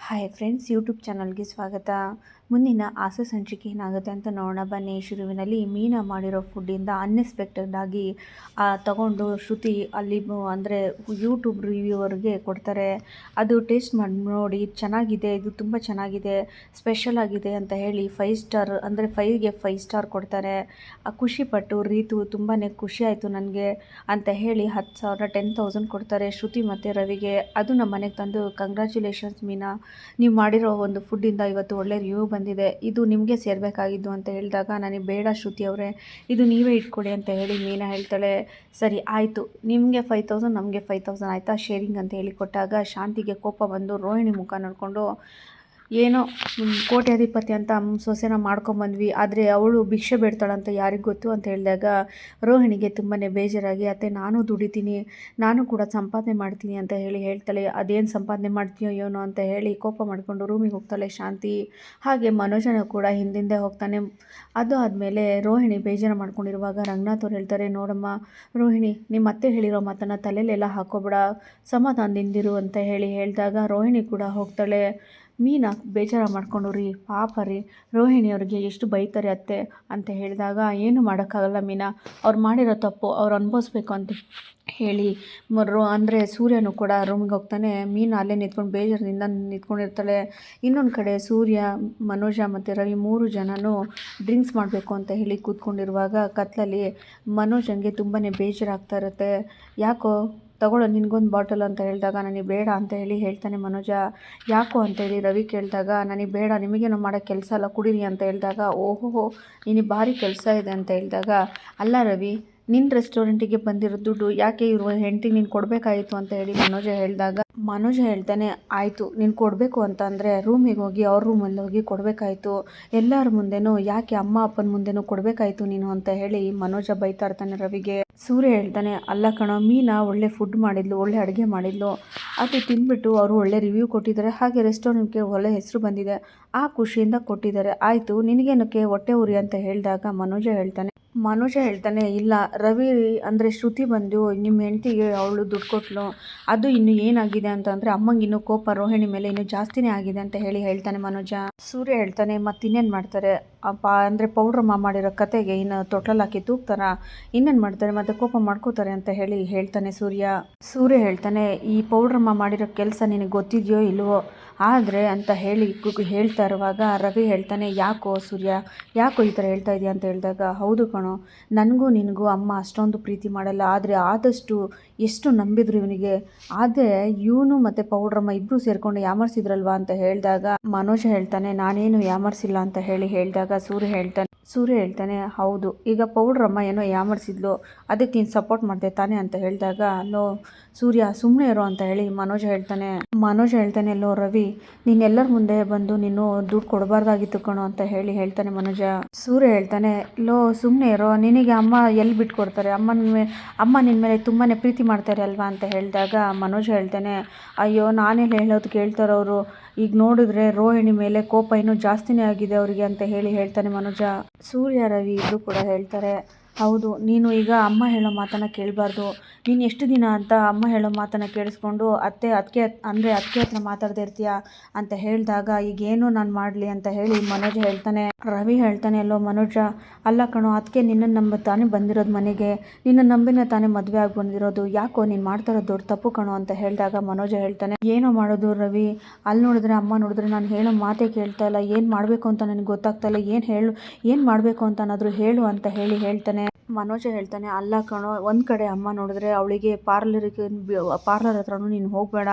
Hi friends, YouTube ಚಾನಲ್ಗೆ ಸ್ವಾಗತ. ಮುಂದಿನ ಆಸೆ ಸಂಚಿಕೆ ಏನಾಗುತ್ತೆ ಅಂತ ನೋಡೋಣ ಬನ್ನಿ. ಶುರುವಿನಲ್ಲಿ ಮೀನಾ ಮಾಡಿರೋ ಫುಡ್ಡಿಂದ ಅನ್ಎಕ್ಸ್ಪೆಕ್ಟೆಡ್ ಆಗಿ ತಗೊಂಡು ಶ್ರುತಿ ಅಲ್ಲಿ ಅಂದರೆ ಯೂಟ್ಯೂಬ್ ರಿವ್ಯೂವರ್ಗೆ ಕೊಡ್ತಾರೆ. ಅದು ಟೇಸ್ಟ್ ಮಾಡಿ ನೋಡಿ, ಚೆನ್ನಾಗಿದೆ, ಇದು ತುಂಬ ಚೆನ್ನಾಗಿದೆ, ಸ್ಪೆಷಲ್ ಆಗಿದೆ ಅಂತ ಹೇಳಿ 5 ಸ್ಟಾರ್ ಅಂದರೆ 5ಗೆ 5 ಸ್ಟಾರ್ ಕೊಡ್ತಾರೆ. ಖುಷಿಪಟ್ಟು ರೀತು ತುಂಬಾ ಖುಷಿ ಆಯಿತು ನನಗೆ ಅಂತ ಹೇಳಿ 10,000 10,000 ಕೊಡ್ತಾರೆ ಶ್ರುತಿ ಮತ್ತು ರವಿಗೆ. ಅದು ನಮ್ಮ ಮನೆಗೆ ತಂದು ಕಂಗ್ರ್ಯಾಚುಲೇಷನ್ಸ್ ಮೀನಾ, ನೀವು ಮಾಡಿರೋ ಒಂದು ಫುಡ್ಡಿಂದ ಇವತ್ತು ಒಳ್ಳೆ ರಿವ್ಯೂ ಬಂದಿದೆ, ಇದು ನಿಮಗೆ ಸೇರಬೇಕಾಗಿದ್ದು ಅಂತ ಹೇಳಿದಾಗ ನನಗೆ ಬೇಡ ಶ್ರುತಿ ಅವರೇ, ಇದು ನೀವೇ ಇಟ್ಕೊಡಿ ಅಂತ ಹೇಳಿ ಮೀನಾ ಹೇಳ್ತಾಳೆ. ಸರಿ ಆಯಿತು, ನಿಮಗೆ 5,000 ನಮಗೆ 5,000 ಆಯಿತಾ ಶೇರಿಂಗ್ ಅಂತ ಹೇಳಿ ಕೊಟ್ಟಾಗ ಶಾಂತಿಗೆ ಕೋಪ ಬಂದು ರೋಹಿಣಿ ಮುಖ ನೋಡಿಕೊಂಡು, ಏನೋ ಕೋಟ್ಯಾಧಿಪತಿ ಅಂತ ಸೊಸೆನ ಮಾಡ್ಕೊಂಬಂದ್ವಿ, ಆದರೆ ಅವಳು ಭಿಕ್ಷೆ ಬೇಡ್ತಾಳಂತ ಯಾರಿಗೆ ಗೊತ್ತು ಅಂತ ಹೇಳಿದಾಗ ರೋಹಿಣಿಗೆ ತುಂಬಾ ಬೇಜಾರಾಗಿ, ಅತ್ತೆ ನಾನು ದುಡಿತೀನಿ, ನಾನು ಕೂಡ ಸಂಪಾದನೆ ಮಾಡ್ತೀನಿ ಅಂತ ಹೇಳಿ ಹೇಳ್ತಾಳೆ. ಅದೇನು ಸಂಪಾದನೆ ಮಾಡ್ತೀಯೋ ಏನೋ ಅಂತ ಹೇಳಿ ಕೋಪ ಮಾಡಿಕೊಂಡು ರೂಮಿಗೆ ಹೋಗ್ತಾಳೆ ಶಾಂತಿ. ಹಾಗೆ ಮನೋಜನ ಕೂಡ ಹಿಂದಿಂದೆ ಹೋಗ್ತಾನೆ. ಅದು ಆದಮೇಲೆ ರೋಹಿಣಿ ಬೇಜಾರು ಮಾಡ್ಕೊಂಡಿರುವಾಗ ರಂಗನಾಥ್ ಅವ್ರು ಹೇಳ್ತಾರೆ, ನೋಡಮ್ಮ ರೋಹಿಣಿ, ನಿಮ್ಮ ಅತ್ತೆ ಹೇಳಿರೋ ಮಾತನ್ನು ತಲೆಯಲ್ಲೆಲ್ಲ ಹಾಕೋಬೇಡ, ಸಮಾಧಾನದಿಂದಿರು ಅಂತ ಹೇಳಿ ಹೇಳಿದಾಗ ರೋಹಿಣಿ ಕೂಡ ಹೋಗ್ತಾಳೆ. ಮೀನಾ ಬೇಜಾರು ಮಾಡ್ಕೊಂಡು, ರೀ ಪಾಪ ರೀ ರೋಹಿಣಿಯವ್ರಿಗೆ ಎಷ್ಟು ಬೈತಾರೆ ಅತ್ತೆ ಅಂತ ಹೇಳಿದಾಗ, ಏನು ಮಾಡೋಕ್ಕಾಗಲ್ಲ ಮೀನಾ, ಅವ್ರು ಮಾಡಿರೋ ತಪ್ಪು ಅವ್ರು ಅನುಭವಿಸ್ಬೇಕು ಅಂತ ಹೇಳಿ ಅಂದರೆ ಸೂರ್ಯನೂ ಕೂಡ ರೂಮಿಗೆ ಹೋಗ್ತಾನೆ. ಮೀನಾ ಅಲ್ಲೇ ನಿಂತ್ಕೊಂಡು ಬೇಜಾರಿನಿಂದ ನಿಂತ್ಕೊಂಡಿರ್ತಾಳೆ. ಇನ್ನೊಂದು ಕಡೆ ಸೂರ್ಯ, ಮನೋಜ ಮತ್ತು ರವಿ 3 ಜನನೂ ಡ್ರಿಂಕ್ಸ್ ಮಾಡಬೇಕು ಅಂತ ಹೇಳಿ ಕೂತ್ಕೊಂಡಿರುವಾಗ ಕತ್ಲಲ್ಲಿ ಮನೋಜಂಗೆ ತುಂಬಾ ಬೇಜಾರಾಗ್ತಾ ಇರುತ್ತೆ. ಯಾಕೋ ತಗೊಳ್ಳೋ ನಿನಗೊಂದು ಬಾಟಲ್ ಅಂತ ಹೇಳಿದಾಗ ನನಗೆ ಬೇಡ ಅಂತ ಹೇಳಿ ಹೇಳ್ತಾನೆ ಮನೋಜ. ಯಾಕೋ ಅಂತೇಳಿ ರವಿ ಕೇಳಿದಾಗ, ನನಗೆ ಬೇಡ, ನಿಮಗೇನೋ ಮಾಡೋ ಕೆಲಸ ಅಲ್ಲ, ಕುಡೀರಿ ಅಂತ ಹೇಳಿದಾಗ, ಓಹೋ ನಿನಗೆ ಭಾರಿ ಕೆಲಸ ಇದೆ ಅಂತ ಹೇಳಿದಾಗ, ಅಲ್ಲ ರವಿ, ನಿನ್ನ ರೆಸ್ಟೋರೆಂಟಿಗೆ ಬಂದಿರೋ ದುಡ್ಡು ಯಾಕೆ ಇರುವ ಹೆಂಡತಿಗೆ ನೀನು ಕೊಡಬೇಕಾಯಿತು ಅಂತ ಹೇಳಿ ಮನೋಜ ಹೇಳ್ತಾನೆ, ಆಯಿತು ನೀನು ಕೊಡಬೇಕು ಅಂತ ಅಂದರೆ ರೂಮಿಗೆ ಹೋಗಿ ಅವ್ರ ರೂಮಲ್ಲಿ ಹೋಗಿ ಕೊಡಬೇಕಾಯ್ತು, ಎಲ್ಲರ ಮುಂದೆನೂ ಯಾಕೆ ಅಮ್ಮ ಅಪ್ಪನ ಮುಂದೆನೂ ಕೊಡಬೇಕಾಯ್ತು ನೀನು ಅಂತ ಹೇಳಿ ಮನೋಜ ಬೈತಾ ಇರ್ತಾನೆ ರವಿಗೆ. ಸೂರ್ಯ ಹೇಳ್ತಾನೆ, ಅಲ್ಲ ಕಣೋ, ಮೀನಾ ಒಳ್ಳೆ ಫುಡ್ ಮಾಡಿದ್ಲು, ಒಳ್ಳೆ ಅಡುಗೆ ಮಾಡಿದ್ಲು, ಅದು ತಿಂದ್ಬಿಟ್ಟು ಅವರು ಒಳ್ಳೆ ರಿವ್ಯೂ ಕೊಟ್ಟಿದ್ದಾರೆ, ಹಾಗೆ ರೆಸ್ಟೋರೆಂಟ್ಗೆ ಒಳ್ಳೆ ಹೆಸರು ಬಂದಿದೆ, ಆ ಖುಷಿಯಿಂದ ಕೊಟ್ಟಿದ್ದಾರೆ, ಆಯಿತು ನಿನಗೇನಕ್ಕೆ ಹೊಟ್ಟೆ ಉರಿ ಅಂತ ಹೇಳಿದಾಗ ಮನೋಜ ಹೇಳ್ತಾನೆ, ಇಲ್ಲ ರವಿ ಅಂದರೆ ಶ್ರುತಿ ಬಂದು ನಿಮ್ಮ ಹೆಂಡತಿಗೆ ಅವಳು ದುಡ್ಡು ಕೊಟ್ಟಳು, ಅದು ಇನ್ನು ಏನಾಗಿದೆ ಅಂತಂದರೆ ಅಮ್ಮಂಗೆ ಇನ್ನೂ ಕೋಪ ರೋಹಿಣಿ ಮೇಲೆ ಇನ್ನೂ ಜಾಸ್ತಿನೇ ಆಗಿದೆ ಅಂತ ಹೇಳಿ ಹೇಳ್ತಾನೆ ಮನೋಜ. ಸೂರ್ಯ ಹೇಳ್ತಾನೆ, ಮತ್ತು ಇನ್ನೇನು ಮಾಡ್ತಾರೆ ಅಂದರೆ ಪೌಡ್ರಮ್ಮ ಮಾಡಿರೋ ಕತೆಗೆ ಇನ್ನು ತೊಟ್ಲಲ್ಲಿ ಹಾಕಿ ತೂಗ್ತಾರ, ಇನ್ನೇನು ಮಾಡ್ತಾರೆ, ಮತ್ತು ಕೋಪ ಮಾಡ್ಕೋತಾರೆ ಅಂತ ಹೇಳಿ ಹೇಳ್ತಾನೆ ಸೂರ್ಯ ಹೇಳ್ತಾನೆ, ಈ ಪೌಡ್ರಮ್ಮ ಮಾಡಿರೋ ಕೆಲಸ ನಿನಗೆ ಗೊತ್ತಿದೆಯೋ ಇಲ್ವೋ ಆದರೆ ಅಂತ ಹೇಳಿ ಹೇಳ್ತಾ ಇರುವಾಗ ರವಿ ಹೇಳ್ತಾನೆ, ಯಾಕೋ ಸೂರ್ಯ, ಯಾಕೋ ಈ ಥರ ಹೇಳ್ತಾ ಇದೆಯಾ ಅಂತ ಹೇಳಿದಾಗ, ಹೌದು ಕಣೋ, ನನಗೂ ನಿನಗೂ ಅಮ್ಮ ಅಷ್ಟೊಂದು ಪ್ರೀತಿ ಮಾಡಲ್ಲ, ಆದರೆ ಆದಷ್ಟು ಎಷ್ಟು ನಂಬಿದ್ರು ಇವನಿಗೆ, ಆದರೆ ಇವನು ಮತ್ತು ಪೌಡ್ರಮ್ಮ ಇಬ್ಬರು ಸೇರಿಕೊಂಡು ಯಾಮರ್ಸಿದ್ರಲ್ವಾ ಅಂತ ಹೇಳಿದಾಗ ಮನೋಜ ಹೇಳ್ತಾನೆ, ನಾನೇನು ಯಾಮರ್ಸಿಲ್ಲ ಅಂತ ಹೇಳಿ ಹೇಳಿದಾಗ ಸೂರ್ಯ ಹೇಳ್ತಾನೆ, ಹೌದು, ಈಗ ಪೌಡ್ರಮ್ಮ ಏನೋ ಯಾಮರ್ಸಿದ್ಲು, ಅದಕ್ಕೆ ನೀನು ಸಪೋರ್ಟ್ ಮಾಡಿದೆ ತಾನೆ ಅಂತ ಹೇಳಿದಾಗ, ಲೋ ಸೂರ್ಯ ಸುಮ್ಮನೆ ಇರೋ ಅಂತ ಹೇಳಿ ಮನೋಜ ಹೇಳ್ತಾನೆ, ಲೋ ರವಿ, ನೀನೆಲ್ಲರ ಮುಂದೆ ಬಂದು ನೀನು ದುಡ್ಡು ಕೊಡಬಾರ್ದಾಗಿತ್ತು ಕಣೋ ಅಂತ ಹೇಳಿ ಹೇಳ್ತಾನೆ ಮನೋಜ. ಸೂರ್ಯ ಹೇಳ್ತಾನೆ, ಲೋ ಸುಮ್ಮನೆ ಇರೋ, ನಿನಗೆ ಅಮ್ಮ ಎಲ್ಲಿ ಬಿಟ್ಟು ಕೊಡ್ತಾರೆ, ಅಮ್ಮ ನಿನ್ನ ಮೇಲೆ ತುಂಬಾ ಪ್ರೀತಿ ಮಾಡ್ತಾರೆ ಅಲ್ವಾ ಅಂತ ಹೇಳಿದಾಗ ಮನೋಜ ಹೇಳ್ತಾನೆ, ಅಯ್ಯೋ ನಾನೆಲ್ಲ ಹೇಳೋದು ಕೇಳ್ತಾರವರು, ಈಗ ನೋಡಿದ್ರೆ ರೋಹಿಣಿ ಮೇಲೆ ಕೋಪ ಇನ್ನೂ ಜಾಸ್ತಿನೇ ಆಗಿದೆ ಅವರಿಗೆ ಅಂತ ಹೇಳಿ ಹೇಳ್ತಾನೆ ಮನೋಜ. ಸೂರ್ಯ ರವಿ ಇಬ್ಬರು ಕೂಡ ಹೇಳ್ತಾರೆ, ಹೌದು, ನೀನು ಈಗ ಅಮ್ಮ ಹೇಳೋ ಮಾತನ್ನು ಕೇಳಬಾರ್ದು, ನೀನು ಎಷ್ಟು ದಿನ ಅಂತ ಅಮ್ಮ ಹೇಳೋ ಮಾತನ್ನು ಕೇಳಿಸ್ಕೊಂಡು ಅತ್ತೆ ಹತ್ರ ಮಾತಾಡದೇ ಇರ್ತೀಯ ಅಂತ ಹೇಳಿದಾಗ, ಈಗೇನು ನಾನು ಮಾಡಲಿ ಅಂತ ಹೇಳಿ ಮನೋಜ ಹೇಳ್ತಾನೆ. ರವಿ ಹೇಳ್ತಾನೆ, ಅಲ್ಲೋ ಮನೋಜ, ಅಲ್ಲ ಕಣೋ, ಅದಕ್ಕೆ ನಿನ್ನನ್ನು ನಂಬಿ ತಾನೇ ಬಂದಿರೋದು ಮನೆಗೆ, ನಿನ್ನ ನಂಬಿನ ತಾನೇ ಮದುವೆ ಆಗಿ ಬಂದಿರೋದು, ಯಾಕೋ ನೀನು ಮಾಡ್ತಾ ಇರೋದು ದೊಡ್ಡ ತಪ್ಪು ಕಣೋ ಅಂತ ಹೇಳಿದಾಗ ಮನೋಜ ಹೇಳ್ತಾನೆ, ಏನೋ ಮಾಡೋದು ರವಿ, ಅಲ್ಲಿ ನೋಡಿದ್ರೆ ಅಮ್ಮ ನೋಡಿದ್ರೆ ನಾನು ಹೇಳೋ ಮಾತೇ ಕೇಳ್ತಾ ಇಲ್ಲ, ಏನು ಮಾಡಬೇಕು ಅಂತ ನನಗೆ ಗೊತ್ತಾಗ್ತಾ ಇಲ್ಲ, ಏನು ಮಾಡಬೇಕು ಅಂತ ಏನಾದರೂ ಹೇಳು ಅಂತ ಹೇಳಿ ಹೇಳ್ತಾನೆ. ಮನೋಜ ಹೇಳ್ತಾನೆ, ಅಲ್ಲ ಕಣೋ, ಒಂದು ಕಡೆ ಅಮ್ಮ ನೋಡಿದ್ರೆ ಅವಳಿಗೆ ಪಾರ್ಲರ್ ಹತ್ರನೂ ನೀನು ಹೋಗಬೇಡ,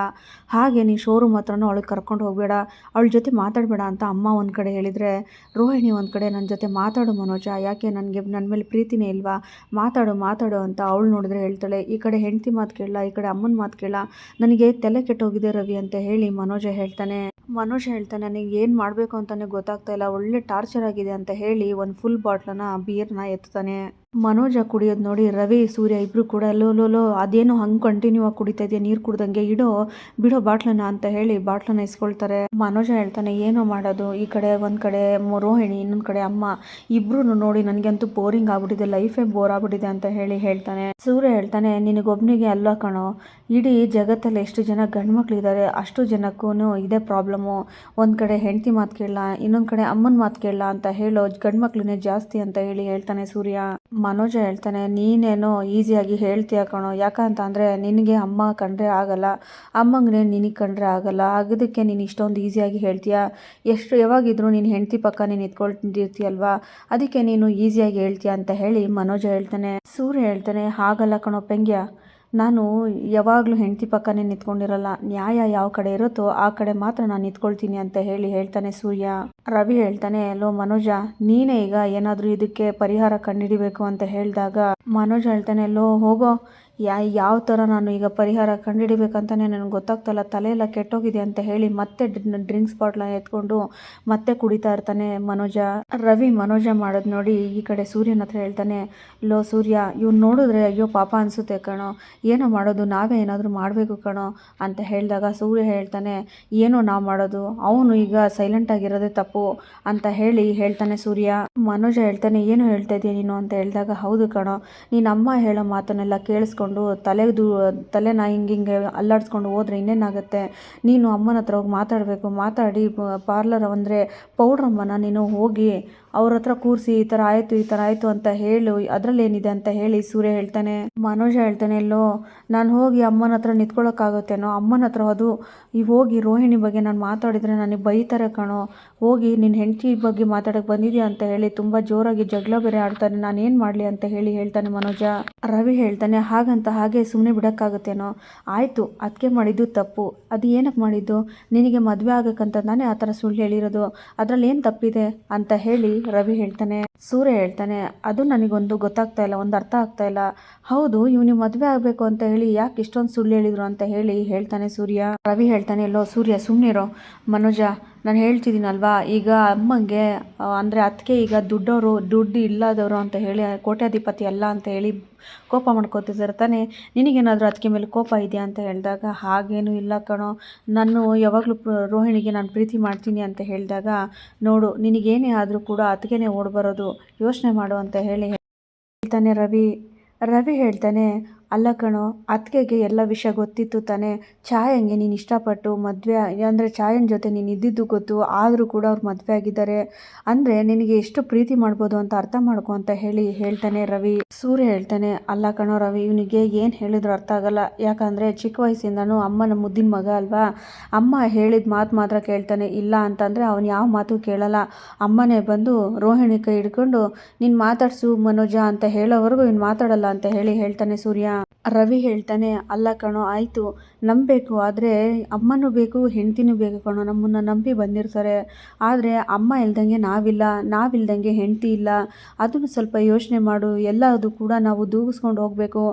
ಹಾಗೆ ನೀನು ಶೋರೂಮ್ ಹತ್ರನೂ ಅವಳಿಗೆ ಕರ್ಕೊಂಡು ಹೋಗಬೇಡ, ಅವಳ ಜೊತೆ ಮಾತಾಡಬೇಡ ಅಂತ ಅಮ್ಮ ಒಂದು ಕಡೆ ಹೇಳಿದರೆ, ರೋಹಿಣಿ ಒಂದು ಕಡೆ ನನ್ನ ಜೊತೆ ಮಾತಾಡು ಮನೋಜ, ಯಾಕೆ ನನ್ನ ಮೇಲೆ ಪ್ರೀತಿನೇ ಇಲ್ವಾ, ಮಾತಾಡು ಅಂತ ಅವಳು ನೋಡಿದ್ರೆ ಹೇಳ್ತಾಳೆ. ಈ ಕಡೆ ಹೆಂಡತಿ ಮಾತು ಕೇಳಲ್ಲ, ಈ ಕಡೆ ಅಮ್ಮನ ಮಾತು ಕೇಳಲ್ಲ, ನನಗೆ ತಲೆ ಕೆಟ್ಟೋಗಿದೆ ರವಿ ಅಂತ ಹೇಳಿ ಮನೋಜ ಹೇಳ್ತಾನೆ, ನನಗೆ ಏನು ಮಾಡಬೇಕು ಅಂತಲೇ ಗೊತ್ತಾಗ್ತಾ ಇಲ್ಲ, ಒಳ್ಳೆ ಟಾರ್ಚರ್ ಆಗಿದೆ ಅಂತ ಹೇಳಿ ಒಂದು ಫುಲ್ ಬಾಟ್ಲನ್ನ ಬೀರ್ನ ಎತ್ತಾನೆ. ಮನೋಜ ಕುಡಿಯೋದು ನೋಡಿ ರವಿ ಸೂರ್ಯ ಇಬ್ರು ಕೂಡ ಲೋ ಲೋ ಲೋ ಅದೇನೋ ಹಂಗೆ ಕಂಟಿನ್ಯೂ ಆಗಿ ಕುಡಿತಾ ಇದೆಯಾ, ನೀರು ಕುಡ್ದಂಗೆ ಬಿಡೋ ಬಾಟ್ಲನ್ನ ಅಂತ ಹೇಳಿ ಬಾಟ್ಲನ್ನ ಇಸ್ಕೊಳ್ತಾರೆ. ಮನೋಜ ಹೇಳ್ತಾನೆ ಏನೋ ಮಾಡೋದು, ಈ ಕಡೆ ಒಂದ್ ಕಡೆ ರೋಹಿಣಿ, ಇನ್ನೊಂದ್ ಕಡೆ ಅಮ್ಮ, ಇಬ್ರು ನೋಡಿ ನನಗಂತೂ ಬೋರಿಂಗ್ ಆಗ್ಬಿಟ್ಟಿದೆ, ಲೈಫೇ ಬೋರ್ ಆಗ್ಬಿಟ್ಟಿದೆ ಅಂತ ಹೇಳ್ತಾನೆ. ಸೂರ್ಯ ಹೇಳ್ತಾನೆ ನಿನಗೊಬ್ನಿಗೆ ಅಲ್ಲ ಕಣೋ, ಇಡೀ ಜಗತ್ತಲ್ಲಿ ಎಷ್ಟು ಜನ ಗಂಡ್ಮಕ್ಳಿದ್ದಾರೆ ಅಷ್ಟು ಜನಕ್ಕೂ ಇದೇ ಪ್ರಾಬ್ಲಮ್ಮು. ಒಂದ್ ಕಡೆ ಹೆಂಡತಿ ಮಾತು ಕೇಳಲ್ಲ, ಇನ್ನೊಂದ್ ಕಡೆ ಅಮ್ಮನ ಮಾತು ಕೇಳಲ್ಲ ಅಂತ ಹೇಳೋ ಗಂಡ್ಮಕ್ಳನ್ನೇ ಜಾಸ್ತಿ ಅಂತ ಹೇಳ್ತಾನೆ ಸೂರ್ಯ. ಮನೋಜ ಹೇಳ್ತಾನೆ ನೀನೇನೋ ಈಸಿಯಾಗಿ ಹೇಳ್ತೀಯ ಕಣೋ, ಯಾಕಂತ ಅಂದರೆ ನಿನಗೆ ಅಮ್ಮ ಕಂಡ್ರೆ ಆಗಲ್ಲ, ಅಮ್ಮಂಗೆ ನಿನಗೆ ಕಂಡ್ರೆ ಆಗಲ್ಲ, ಆಗೋದಕ್ಕೆ ನೀನು ಇಷ್ಟೊಂದು ಈಸಿಯಾಗಿ ಹೇಳ್ತೀಯ. ಯಾವಾಗಿದ್ರೂ ನೀನು ಹೆಂಡತಿ ಪಕ್ಕ ನೀನು ಇಟ್ಕೊಳ್ತಿರ್ತೀಯಲ್ವಾ, ಅದಕ್ಕೆ ನೀನು ಈಸಿಯಾಗಿ ಹೇಳ್ತೀಯ ಅಂತ ಹೇಳಿ ಮನೋಜ ಹೇಳ್ತಾನೆ. ಸೂರ್ಯ ಹೇಳ್ತಾನೆ ಹಾಗಲ್ಲ ಕಣೋ ಪೆಂಗ್ಯ, ನಾನು ಯಾವಾಗಲೂ ಹೆಂಡತಿ ಪಕ್ಕನೇ ನಿಂತ್ಕೊಂಡಿರಲ್ಲ, ನ್ಯಾಯ ಯಾವ ಕಡೆ ಇರುತ್ತೋ ಆ ಕಡೆ ಮಾತ್ರ ನಾನು ನಿಂತ್ಕೊಳ್ತೀನಿ ಅಂತ ಹೇಳ್ತಾನೆ ಸೂರ್ಯ. ರವಿ ಹೇಳ್ತಾನೆ ಲೋ ಮನೋಜ, ನೀನೇ ಈಗ ಏನಾದರೂ ಇದಕ್ಕೆ ಪರಿಹಾರ ಕಂಡುಹಿಡಿಬೇಕು ಅಂತ ಹೇಳಿದಾಗ ಮನೋಜ್ ಹೇಳ್ತಾನೆ ಲೋ ಹೋಗೋ, ಯಾವ ಥರ ನಾನು ಈಗ ಪರಿಹಾರ ಕಂಡುಹಿಡಿಬೇಕಂತಾನೆ ನನಗೆ ಗೊತ್ತಾಗ್ತಲ್ಲ, ತಲೆಯೆಲ್ಲ ಕೆಟ್ಟೋಗಿದೆ ಅಂತ ಹೇಳಿ ಮತ್ತೆ ಡ್ರಿಂಕ್ಸ್ ಬಾಟ್ಲ ಎತ್ಕೊಂಡು ಮತ್ತೆ ಕುಡಿತಾ ಇರ್ತಾನೆ ಮನೋಜ. ರವಿ ಮನೋಜ ಮಾಡೋದು ನೋಡಿ ಈ ಕಡೆ ಸೂರ್ಯನ ಹತ್ರ ಹೇಳ್ತಾನೆ ಲೋ ಸೂರ್ಯ, ಇವ್ನು ನೋಡಿದ್ರೆ ಅಯ್ಯೋ ಪಾಪ ಅನಿಸುತ್ತೆ ಕಣೋ, ಏನೋ ಮಾಡೋದು, ನಾವೇ ಏನಾದರೂ ಮಾಡಬೇಕು ಕಣೋ ಅಂತ ಹೇಳಿದಾಗ ಸೂರ್ಯ ಹೇಳ್ತಾನೆ ಏನೋ ನಾವು ಮಾಡೋದು, ಅವನು ಈಗ ಸೈಲೆಂಟ್ ಆಗಿರೋದೇ ತಪ್ಪು ಅಂತ ಹೇಳ್ತಾನೆ ಸೂರ್ಯ. ಮನೋಜ ಹೇಳ್ತಾನೆ ಏನು ಹೇಳ್ತಾ ಇದೀಯ ನೀನು ಅಂತ ಹೇಳಿದಾಗ ಹೌದು ಕಣೋ, ನೀನು ಅಮ್ಮ ಹೇಳೋ ಮಾತನ್ನೆಲ್ಲ ಕೇಳಿಸ್ಕೊಂಡು ತಲೆನ ಹಿಂಗೆ ಅಲ್ಲಾಡಿಸ್ಕೊಂಡು ಹೋದ್ರೆ ಇನ್ನೇನಾಗುತ್ತೆ, ನೀನು ಅಮ್ಮನ ಹತ್ರ ಹೋಗಿ ಮಾತಾಡಿ ಪಾರ್ಲರ್ ಅಂದರೆ ಪೌಡ್ರಮ್ಮನ ನೀನು ಹೋಗಿ ಅವ್ರ ಹತ್ರ ಕೂರಿಸಿ ಈ ಥರ ಆಯಿತು ಅಂತ ಹೇಳು, ಅದರಲ್ಲೇನಿದೆ ಅಂತ ಸೂರ್ಯ ಹೇಳ್ತಾನೆ. ಮನೋಜ ಹೇಳ್ತಾನೆ ಎಲ್ಲೋ ನಾನು ಹೋಗಿ ಅಮ್ಮನ ಹತ್ರ ನಿಂತ್ಕೊಳ್ಳೋಕ್ಕಾಗುತ್ತೇನೋ, ಅಮ್ಮನ ಹತ್ರ ಅದು ಹೋಗಿ ರೋಹಿಣಿ ಬಗ್ಗೆ ನಾನು ಮಾತಾಡಿದರೆ ನನಗೆ ಬೈತಾರೆ ಕಣೋ, ಹೋಗಿ ನಿನ್ನ ಹೆಂಡತಿ ಬಗ್ಗೆ ಮಾತಾಡೋಕ್ಕೆ ಬಂದಿದ್ಯಾ ಅಂತ ತುಂಬ ಜೋರಾಗಿ ಜಗಳ ಬೇರೆ ಆಡ್ತಾರೆ, ನಾನೇನು ಮಾಡಲಿ ಅಂತ ಹೇಳ್ತಾನೆ ಮನೋಜ. ರವಿ ಹೇಳ್ತಾನೆ ಹಾಗೆ ಸುಮ್ಮನೆ ಬಿಡೋಕ್ಕಾಗುತ್ತೇನೋ, ಆಯಿತು ಅದಕ್ಕೆ ಮಾಡಿದ್ದು ತಪ್ಪು, ಅದು ಏನಕ್ಕೆ ಮಾಡಿದ್ದು, ನಿನಗೆ ಮದುವೆ ಆಗಕ್ಕಂತ ನಾನೇ ಆ ಥರ ಸುಳ್ಳು ಹೇಳಿರೋದು, ಅದರಲ್ಲಿ ಏನು ತಪ್ಪಿದೆ ಅಂತ ರವಿ ಹೇಳ್ತಾನೆ. ಸೂರ್ಯ ಹೇಳ್ತಾನೆ ಅದು ನನಗೊಂದು ಗೊತ್ತಾಗ್ತಾ ಇಲ್ಲ, ಒಂದು ಅರ್ಥ ಆಗ್ತಾ ಇಲ್ಲ, ಹೌದು ಇವನಿಗೆ ಮದುವೆ ಆಗಬೇಕು ಅಂತ ಯಾಕೆ ಇಷ್ಟೊಂದು ಸುಳ್ಳು ಹೇಳಿದ್ರು ಅಂತ ಹೇಳ್ತಾನೆ ಸೂರ್ಯ. ರವಿ ಹೇಳ್ತಾನೆ ಎಲ್ಲೋ ಸೂರ್ಯ ಸುಮ್ಮನಿರೋ ಮನೋಜ, ನಾನು ಹೇಳ್ತಿದ್ದೀನಲ್ವಾ ಈಗ ಅಮ್ಮಂಗೆ ಅಂದರೆ ಅದಕ್ಕೆ ಈಗ ದುಡ್ಡು ಇಲ್ಲದವರು ಅಂತ ಕೋಟ್ಯಾಧಿಪತಿ ಅಲ್ಲ ಅಂತ ಕೋಪ ಮಾಡ್ಕೋತಿದ್ದಾರೆ ತಾನೆ, ನಿನಗೇನಾದರೂ ಅದಕ್ಕೆ ಮೇಲೆ ಕೋಪ ಇದೆಯಾ ಅಂತ ಹೇಳಿದಾಗ ಹಾಗೇನೂ ಇಲ್ಲ ಕಣೋ, ನಾನು ಯಾವಾಗಲೂ ರೋಹಿಣಿಗೆ ನಾನು ಪ್ರೀತಿ ಮಾಡ್ತೀನಿ ಅಂತ ಹೇಳಿದಾಗ ನೋಡು ನಿನಗೇನೇ ಆದರೂ ಕೂಡ ಅದಕ್ಕೇ ಓಡ್ಬರೋದು, ಯೋಚನೆ ಮಾಡು ಅಂತ ಹೇಳ್ತಾನೆ ರವಿ ಹೇಳ್ತಾನೆ ಅಲ್ಲ ಕಣೋ, ಅತ್ತಿಗೆಗೆ ಎಲ್ಲ ವಿಷಯ ಗೊತ್ತಿತ್ತು ತಾನೇ, ಛಾಯಂಗೆ ನೀನು ಇಷ್ಟಪಟ್ಟು ಮದುವೆ ಅಂದರೆ ಛಾಯನ ಜೊತೆ ನೀನು ಇದ್ದಿದ್ದು ಗೊತ್ತು, ಆದರೂ ಕೂಡ ಅವ್ರು ಮದುವೆ ಆಗಿದ್ದಾರೆ ಅಂದರೆ ನಿನಗೆ ಎಷ್ಟು ಪ್ರೀತಿ ಮಾಡ್ಬೋದು ಅಂತ ಅರ್ಥ ಮಾಡ್ಕೊ ಅಂತ ಹೇಳ್ತಾನೆ ರವಿ. ಸೂರ್ಯ ಹೇಳ್ತಾನೆ ಅಲ್ಲ ಕಣೋ ರವಿ, ಇವನಿಗೆ ಏನು ಹೇಳಿದ್ರು ಅರ್ಥ ಆಗಲ್ಲ, ಯಾಕಂದರೆ ಚಿಕ್ಕ ವಯಸ್ಸಿಂದನೂ ಅಮ್ಮನ ಮುದ್ದಿನ ಮಗ ಅಲ್ವಾ, ಅಮ್ಮ ಹೇಳಿದ ಮಾತು ಮಾತ್ರ ಕೇಳ್ತಾನೆ, ಇಲ್ಲ ಅಂತಂದರೆ ಅವನು ಯಾವ ಮಾತು ಕೇಳಲ್ಲ, ಅಮ್ಮನೇ ಬಂದು ರೋಹಿಣಿ ಕೈ ಹಿಡ್ಕೊಂಡು ನೀನು ಮಾತಾಡ್ಸು ಮನೋಜ ಅಂತ ಹೇಳೋವರೆಗೂ ಇವ್ನು ಮಾತಾಡಲ್ಲ ಅಂತ ಹೇಳ್ತಾನೆ ಸೂರ್ಯ. ರವಿ ಹೇಳ್ತಾನೆ ಅಲ್ಲ ಕಣೋ ಆಯಿತು ನಂಬಬೇಕು, ಆದರೆ ಅಮ್ಮನೂ ಬೇಕು ಹೆಂಡ್ತಿನೂ ಬೇಕು ಕಣೋ, ನಮ್ಮನ್ನು ನಂಬಿ ಬಂದಿರ್ತಾರೆ, ಆದರೆ ಅಮ್ಮ ಇಲ್ದಂಗೆ ನಾವಿಲ್ದಂಗೆ ಹೆಂಡ್ತಿ ಇಲ್ಲ, ಅದನ್ನು ಸ್ವಲ್ಪ ಯೋಚನೆ ಮಾಡು, ಎಲ್ಲದು ಕೂಡ ನಾವು ದೂಗಿಸ್ಕೊಂಡು ಹೋಗಬೇಕು,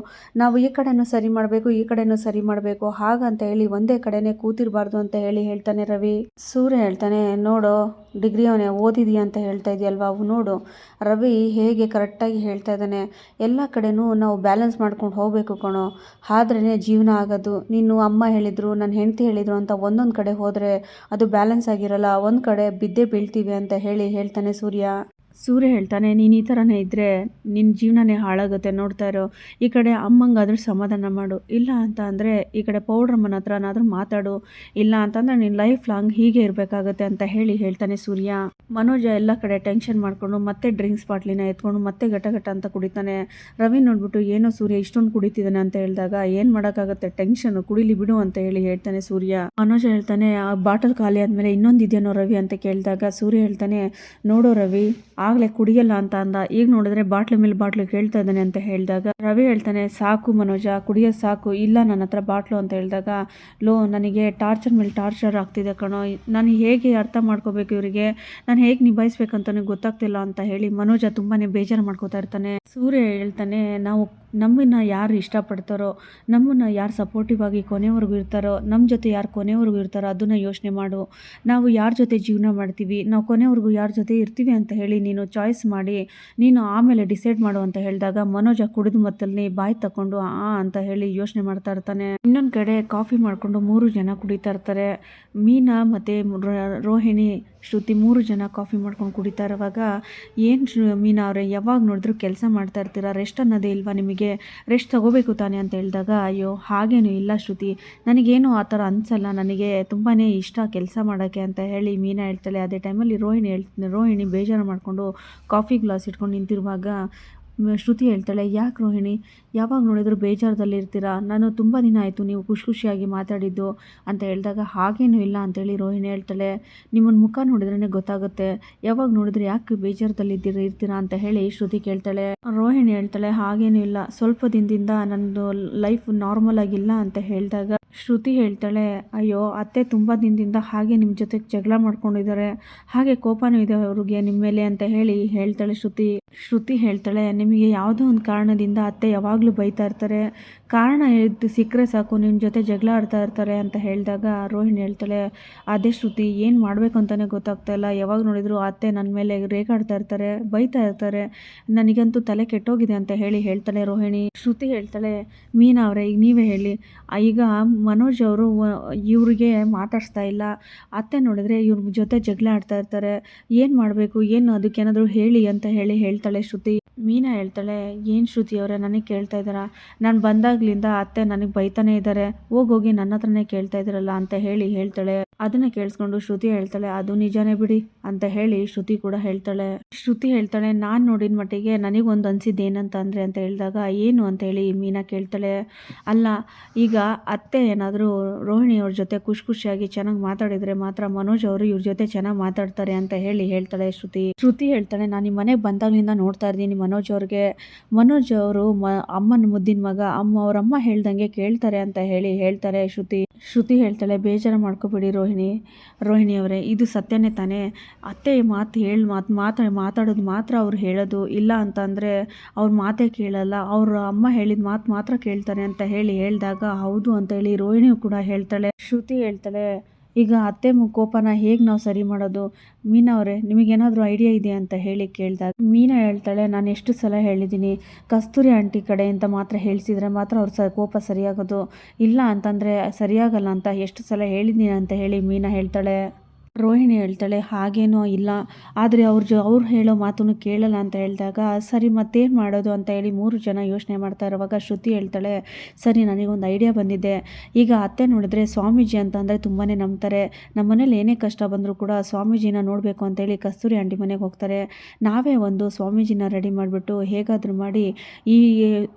ನಾವು ಈ ಕಡೆನೂ ಸರಿ ಮಾಡಬೇಕು ಈ ಕಡೆನೂ ಸರಿ ಮಾಡಬೇಕು, ಹಾಗಂತ ಒಂದೇ ಕಡೆನೇ ಕೂತಿರಬಾರ್ದು ಅಂತ ಹೇಳ್ತಾನೆ ರವಿ. ಸೂರ್ಯ ಹೇಳ್ತಾನೆ ನೋಡು ಡಿಗ್ರಿ ಅವನೇ ಓದಿದೀಯ ಅಂತ ಹೇಳ್ತಾ ಇದೆಯಲ್ವಾ, ಅವು ನೋಡು ರವಿ ಹೇಗೆ ಕರೆಕ್ಟಾಗಿ ಹೇಳ್ತಾ ಇದ್ದಾನೆ, ಎಲ್ಲ ಕಡೆನೂ ನಾವು ಬ್ಯಾಲೆನ್ಸ್ ಮಾಡ್ಕೊಂಡು ಹೋಗಬೇಕು ಕಣೋ, ಆದ್ರೇ ಜೀವನ ಆಗೋದು, ನೀನು ಅಮ್ಮ ಹೇಳಿದರು ನನ್ನ ಹೆಂಡತಿ ಹೇಳಿದರು ಅಂತ ಒಂದೊಂದು ಕಡೆ ಹೋದರೆ ಅದು ಬ್ಯಾಲೆನ್ಸ್ ಆಗಿರಲ್ಲ, ಒಂದು ಕಡೆ ಬಿದ್ದೇ ಬೀಳ್ತೀವಿ ಅಂತ ಹೇಳ್ತಾನೆ ಸೂರ್ಯ ಹೇಳ್ತಾನೆ ನೀನು ಈ ಥರನೇ ಇದ್ದರೆ ನಿನ್ನ ಜೀವನನೇ ಹಾಳಾಗುತ್ತೆ, ನೋಡ್ತಾ ಇರೋ, ಈ ಕಡೆ ಅಮ್ಮಂಗಾದ್ರೂ ಸಮಾಧಾನ ಮಾಡು, ಇಲ್ಲ ಅಂತ ಅಂದರೆ ಈ ಕಡೆ ಪೌಡ್ರಮ್ಮನ ಹತ್ರನಾದ್ರೂ ಮಾತಾಡು, ಇಲ್ಲ ಅಂತಂದರೆ ನೀನು ಲೈಫ್ ಲಾಂಗ್ ಹೀಗೆ ಇರಬೇಕಾಗತ್ತೆ ಅಂತ ಹೇಳ್ತಾನೆ ಸೂರ್ಯ. ಮನೋಜ ಎಲ್ಲ ಕಡೆ ಟೆನ್ಷನ್ ಮಾಡಿಕೊಂಡು ಮತ್ತೆ ಡ್ರಿಂಕ್ಸ್ ಬಾಟ್ಲಿನ ಎತ್ಕೊಂಡು ಮತ್ತೆ ಘಟ ಅಂತ ಕುಡಿತಾನೆ. ರವಿ ನೋಡ್ಬಿಟ್ಟು ಏನೋ ಸೂರ್ಯ ಇಷ್ಟೊಂದು ಕುಡಿತಿದ್ದಾನೆ ಅಂತ ಹೇಳಿದಾಗ ಏನು ಮಾಡೋಕ್ಕಾಗುತ್ತೆ, ಟೆನ್ಷನ್ ಕುಡಿಲಿ ಬಿಡು ಅಂತ ಹೇಳ್ತಾನೆ ಸೂರ್ಯ. ಮನೋಜ ಹೇಳ್ತಾನೆ ಆ ಬಾಟಲ್ ಖಾಲಿ ಆದಮೇಲೆ ಇನ್ನೊಂದು ಇದೆಯೇನೋ ರವಿ ಅಂತ ಕೇಳಿದಾಗ ಸೂರ್ಯ ಹೇಳ್ತಾನೆ ನೋಡೋ ರವಿ ಆಗಲೇ ಕುಡಿಯಲ್ಲ ಅಂತ ಅಂದ, ಈಗ ನೋಡಿದ್ರೆ ಬಾಟ್ಲು ಮೇಲೆ ಬಾಟ್ಲು ಕೇಳ್ತಾ ಇದ್ದಾನೆ ಅಂತ ಹೇಳಿದಾಗ ರವಿ ಹೇಳ್ತಾನೆ ಸಾಕು ಮನೋಜ ಕುಡಿಯೋದು ಸಾಕು, ಇಲ್ಲ ನನ್ನ ಹತ್ರ ಬಾಟ್ಲು ಅಂತ ಹೇಳಿದಾಗ ಲೋ ನನಗೆ ಟಾರ್ಚರ್ ಮೇಲೆ ಟಾರ್ಚರ್ ಆಗ್ತಿದೆ ಕಣೋ, ನಾನು ಹೇಗೆ ಅರ್ಥ ಮಾಡ್ಕೋಬೇಕು ಇವರಿಗೆ, ನಾನು ಹೇಗೆ ನಿಭಾಯಿಸ್ಬೇಕಂತ ಗೊತ್ತಾಗ್ತಿಲ್ಲ ಅಂತ ಮನೋಜ ತುಂಬಾನೇ ಬೇಜಾರು ಮಾಡ್ಕೋತಾ ಇರ್ತಾನೆ. ಸೂರ್ಯ ಹೇಳ್ತಾನೆ ನಾವು ನಮ್ಮನ್ನು ಯಾರು ಇಷ್ಟಪಡ್ತಾರೋ, ನಮ್ಮನ್ನು ಯಾರು ಸಪೋರ್ಟಿವ್ ಆಗಿ ಕೊನೆವರೆಗೂ ಇರ್ತಾರೋ, ನಮ್ಮ ಜೊತೆ ಯಾರು ಕೊನೆವರೆಗೂ ಇರ್ತಾರೋ ಅದನ್ನು ಯೋಚನೆ ಮಾಡು. ನಾವು ಯಾರ ಜೊತೆ ಜೀವನ ಮಾಡ್ತೀವಿ, ನಾವು ಕೊನೆವರೆಗೂ ಯಾರ ಜೊತೆ ಇರ್ತೀವಿ ಅಂತ ಹೇಳಿ ನೀನು ಚಾಯ್ಸ್ ಮಾಡಿ ನೀನು ಆಮೇಲೆ ಡಿಸೈಡ್ ಮಾಡು ಅಂತ ಹೇಳಿದಾಗ ಮನೋಜ ಕುಡಿದು ಮತ್ತಲ್ಲಿ ಬಾಯಿ ತಗೊಂಡು ಅಂತ ಹೇಳಿ ಯೋಚನೆ ಮಾಡ್ತಾ ಇರ್ತಾನೆ. ಇನ್ನೊಂದು ಕಡೆ ಕಾಫಿ ಮಾಡಿಕೊಂಡು 3 ಜನ ಕುಡಿತಾ ಇರ್ತಾರೆ. ಮೀನಾ ಮತ್ತು ರೋಹಿಣಿ, ಶ್ರುತಿ 3 ಜನ ಕಾಫಿ ಮಾಡ್ಕೊಂಡು ಕುಡಿತಾ ಇರುವಾಗ, ಏನು ಮೀನಾ ಅವರೇ ಯಾವಾಗ ನೋಡಿದ್ರು ಕೆಲಸ ಮಾಡ್ತಾ ಇರ್ತೀರಾ, ರೆಸ್ಟ್ ಅನ್ನೋದೇ ಇಲ್ವಾ ನಿಮಗೆ, ರೆಸ್ಟ್ ತಗೋಬೇಕು ತಾನೆ ಅಂತ ಹೇಳಿದಾಗ, ಅಯ್ಯೋ ಹಾಗೇನೂ ಇಲ್ಲ ಶ್ರುತಿ, ನನಗೇನು ಆ ಥರ ಅನಿಸಲ್ಲ, ನನಗೆ ತುಂಬಾ ಇಷ್ಟ ಕೆಲಸ ಮಾಡೋಕ್ಕೆ ಅಂತ ಹೇಳಿ ಮೀನಾ ಹೇಳ್ತಾಳೆ. ಅದೇ ಟೈಮಲ್ಲಿ ರೋಹಿಣಿ ಬೇಜಾರು ಮಾಡಿಕೊಂಡು ಕಾಫಿ ಗ್ಲಾಸ್ ಇಟ್ಕೊಂಡು ನಿಂತಿರುವಾಗ ಶ್ರುತಿ ಹೇಳ್ತಾಳೆ, ಯಾಕೆ ರೋಹಿಣಿ ಯಾವಾಗ ನೋಡಿದ್ರು ಬೇಜಾರದಲ್ಲಿರ್ತೀರಾ, ನಾನು ತುಂಬ ದಿನ ಆಯಿತು ನೀವು ಖುಷಿಯಾಗಿ ಮಾತಾಡಿದ್ದು ಅಂತ ಹೇಳಿದಾಗ, ಹಾಗೇನೂ ಇಲ್ಲ ಅಂತೇಳಿ ರೋಹಿಣಿ ಹೇಳ್ತಾಳೆ. ನಿಮ್ಮನ್ನು ಮುಖ ನೋಡಿದ್ರೇ ಗೊತ್ತಾಗುತ್ತೆ, ಯಾವಾಗ ನೋಡಿದ್ರೆ ಯಾಕೆ ಇರ್ತೀರಾ ಅಂತ ಹೇಳಿ ಶ್ರುತಿ ಕೇಳ್ತಾಳೆ. ರೋಹಿಣಿ ಹೇಳ್ತಾಳೆ, ಹಾಗೇನೂ ಇಲ್ಲ, ಸ್ವಲ್ಪ ದಿನದಿಂದ ನನ್ನದು ಲೈಫ್ ನಾರ್ಮಲ್ ಆಗಿಲ್ಲ ಅಂತ ಹೇಳಿದಾಗ ಶ್ರುತಿ ಹೇಳ್ತಾಳೆ, ಅಯ್ಯೋ ಅತ್ತೆ ತುಂಬ ದಿನದಿಂದ ಹಾಗೆ ನಿಮ್ಮ ಜೊತೆಗೆ ಜಗಳ ಮಾಡ್ಕೊಂಡಿದ್ದಾರೆ, ಹಾಗೆ ಕೋಪನೂ ಇದೆ ಅವ್ರಿಗೆ ನಿಮ್ಮ ಮೇಲೆ ಅಂತ ಹೇಳ್ತಾಳೆ ಶ್ರುತಿ ಹೇಳ್ತಾಳೆ, ನಿಮಗೆ ಯಾವುದೋ ಒಂದು ಕಾರಣದಿಂದ ಅತ್ತೆ ಯಾವಾಗಲೂ ಬೈತಾ ಇರ್ತಾರೆ, ಕಾರಣ ಸಿಕ್ಕರೆ ಸಾಕು ನಿಮ್ಮ ಜೊತೆ ಜಗಳ ಆಡ್ತಾ ಇರ್ತಾರೆ ಅಂತ ಹೇಳಿದಾಗ ರೋಹಿಣಿ ಹೇಳ್ತಾಳೆ, ಅದೇ ಶ್ರುತಿ ಏನು ಮಾಡಬೇಕು ಅಂತಲೇ ಗೊತ್ತಾಗ್ತಾ ಇಲ್ಲ, ಯಾವಾಗ ನೋಡಿದ್ರು ಅತ್ತೆ ನನ್ನ ಮೇಲೆ ರೇಗಾಡ್ತಾ ಇರ್ತಾರೆ, ಬೈತಾ ಇರ್ತಾರೆ, ನನಗಂತೂ ತಲೆ ಕೆಟ್ಟೋಗಿದೆ ಅಂತ ಹೇಳ್ತಾಳೆ ರೋಹಿಣಿ. ಶ್ರುತಿ ಹೇಳ್ತಾಳೆ, ಮೀನಾ ಅವರೇ ಈಗ ನೀವೇ ಹೇಳಿ, ಈಗ ಮನೋಜ್ ಅವರು ಇವ್ರಿಗೆ ಮಾತಾಡಿಸ್ತಾ ಇಲ್ಲ, ಅತ್ತೆ ನೋಡಿದ್ರೆ ಇವ್ರ ಜೊತೆ ಜಗಳ ಆಡ್ತಾ ಇರ್ತಾರೆ, ಏನು ಮಾಡಬೇಕು, ಏನು ಅದಕ್ಕೇನಾದರೂ ಹೇಳಿ ಅಂತ ಹೇಳ್ತಾಳೆ ಶ್ರುತಿ. ಮೀನಾ ಹೇಳ್ತಾಳೆ, ಏನು ಶ್ರುತಿ ಅವರೇ ನನಗೆ ಕೇಳ್ತಾ ಇದ್ದಾರಾ, ನಾನು ಬಂದಾಗ್ಲಿಂದ ಅತ್ತೆ ನನಗೆ ಬೈತಾನೆ ಇದ್ದಾರೆ, ಹೋಗಿ ನನ್ನ ಹತ್ರನೇ ಕೇಳ್ತಾ ಇದ್ದಾರಲ್ಲ ಅಂತ ಹೇಳ್ತಾಳೆ. ಅದನ್ನು ಕೇಳಿಸ್ಕೊಂಡು ಶ್ರುತಿ ಹೇಳ್ತಾಳೆ, ಅದು ನಿಜಾನೇ ಬಿಡಿ ಅಂತ ಹೇಳಿ ಶ್ರುತಿ ಕೂಡ ಹೇಳ್ತಾಳೆ, ನಾನು ನೋಡಿದ ಮಟ್ಟಿಗೆ ನನಗೊಂದು ಅನಿಸಿದ್ದು ಏನಂತ ಅಂದರೆ ಅಂತ ಹೇಳಿದಾಗ, ಏನು ಅಂತ ಹೇಳಿ ಮೀನಾ ಕೇಳ್ತಾಳೆ. ಅಲ್ಲ, ಈಗ ಅತ್ತೆ ಏನಾದರೂ ರೋಹಿಣಿಯವ್ರ ಜೊತೆ ಖುಷಿಯಾಗಿ ಚೆನ್ನಾಗಿ ಮಾತಾಡಿದರೆ ಮಾತ್ರ ಮನೋಜ್ ಅವರು ಇವ್ರ ಜೊತೆ ಚೆನ್ನಾಗಿ ಮಾತಾಡ್ತಾರೆ ಅಂತ ಹೇಳ್ತಾಳೆ ಶ್ರುತಿ ಹೇಳ್ತಾಳೆ, ನಾನು ನಿಮ್ಮ ಮನೆಗೆ ಬಂದಾಗಲಿಂದ ನೋಡ್ತಾ ಇದ್ದೀನಿ ಮನೋಜ್ ಅವರು ಅಮ್ಮನ ಮುದ್ದಿನ ಮಗ, ಅವರಮ್ಮ ಹೇಳ್ದಂಗೆ ಕೇಳ್ತಾರೆ ಅಂತ ಹೇಳ್ತಾರೆ ಶ್ರುತಿ ಹೇಳ್ತಾಳೆ, ಬೇಜಾರು ಮಾಡ್ಕೋಬೇಡಿ ರೋಹಿಣಿ ಅವರೇ, ಇದು ಸತ್ಯನೇ ತಾನೇ, ಅತ್ತೆ ಮಾತಾಡೋದು ಮಾತ್ರ ಅವ್ರು ಹೇಳೋದು, ಇಲ್ಲ ಅಂತಂದರೆ ಅವ್ರ ಮಾತೇ ಕೇಳಲ್ಲ, ಅವ್ರ ಅಮ್ಮ ಹೇಳಿದ ಮಾತು ಮಾತ್ರ ಕೇಳ್ತಾರೆ ಅಂತ ಹೇಳಿದಾಗ, ಹೌದು ಅಂತೇಳಿ ರೋಹಿಣಿ ಕೂಡ ಹೇಳ್ತಾಳೆ. ಶ್ರುತಿ ಹೇಳ್ತಾಳೆ, ಈಗ ಅತ್ತೆ ಕೋಪನ ಹೇಗೆ ನಾವು ಸರಿ ಮಾಡೋದು ಮೀನಾ ಅವರೇ, ನಿಮಗೇನಾದರೂ ಐಡಿಯಾ ಇದೆ ಅಂತ ಕೇಳಿದಾಗ ಮೀನಾ ಹೇಳ್ತಾಳೆ, ನಾನು ಎಷ್ಟು ಸಲ ಹೇಳಿದ್ದೀನಿ, ಕಸ್ತೂರಿ ಆಂಟಿ ಕಡೆಯಿಂದ ಮಾತ್ರ ಹೇಳಿಸಿದ್ರೆ ಮಾತ್ರ ಅವ್ರ ಕೋಪ ಸರಿಯಾಗೋದು, ಇಲ್ಲ ಅಂತಂದರೆ ಸರಿಯಾಗಲ್ಲ ಅಂತ ಎಷ್ಟು ಸಲ ಹೇಳಿದ್ದೀನಿ ಅಂತ ಮೀನಾ ಹೇಳ್ತಾಳೆ. ರೋಹಿಣಿ ಹೇಳ್ತಾಳೆ, ಹಾಗೇನೂ ಇಲ್ಲ, ಆದರೆ ಅವ್ರು ಹೇಳೋ ಮಾತನ್ನು ಕೇಳಲ್ಲ ಅಂತ ಹೇಳಿದಾಗ, ಸರಿ ಮತ್ತೇನು ಮಾಡೋದು ಅಂತ ಹೇಳಿ 3 ಜನ ಯೋಚನೆ ಮಾಡ್ತಾ ಇರುವಾಗ ಶ್ರುತಿ ಹೇಳ್ತಾಳೆ, ಸರಿ ನನಗೊಂದು ಐಡಿಯಾ ಬಂದಿದೆ, ಈಗ ಅತ್ತೆ ನೋಡಿದ್ರೆ ಸ್ವಾಮೀಜಿ ಅಂತಂದರೆ ತುಂಬಾ ನಂಬ್ತಾರೆ, ನಮ್ಮ ಮನೇಲಿ ಏನೇ ಕಷ್ಟ ಬಂದರೂ ಕೂಡ ಸ್ವಾಮೀಜಿನ ನೋಡಬೇಕು ಅಂತೇಳಿ ಕಸ್ತೂರಿ ಆಂಟಿ ಮನೆಗೆ ಹೋಗ್ತಾರೆ, ನಾವೇ ಒಂದು ಸ್ವಾಮೀಜಿನ ರೆಡಿ ಮಾಡಿಬಿಟ್ಟು ಹೇಗಾದರೂ ಮಾಡಿ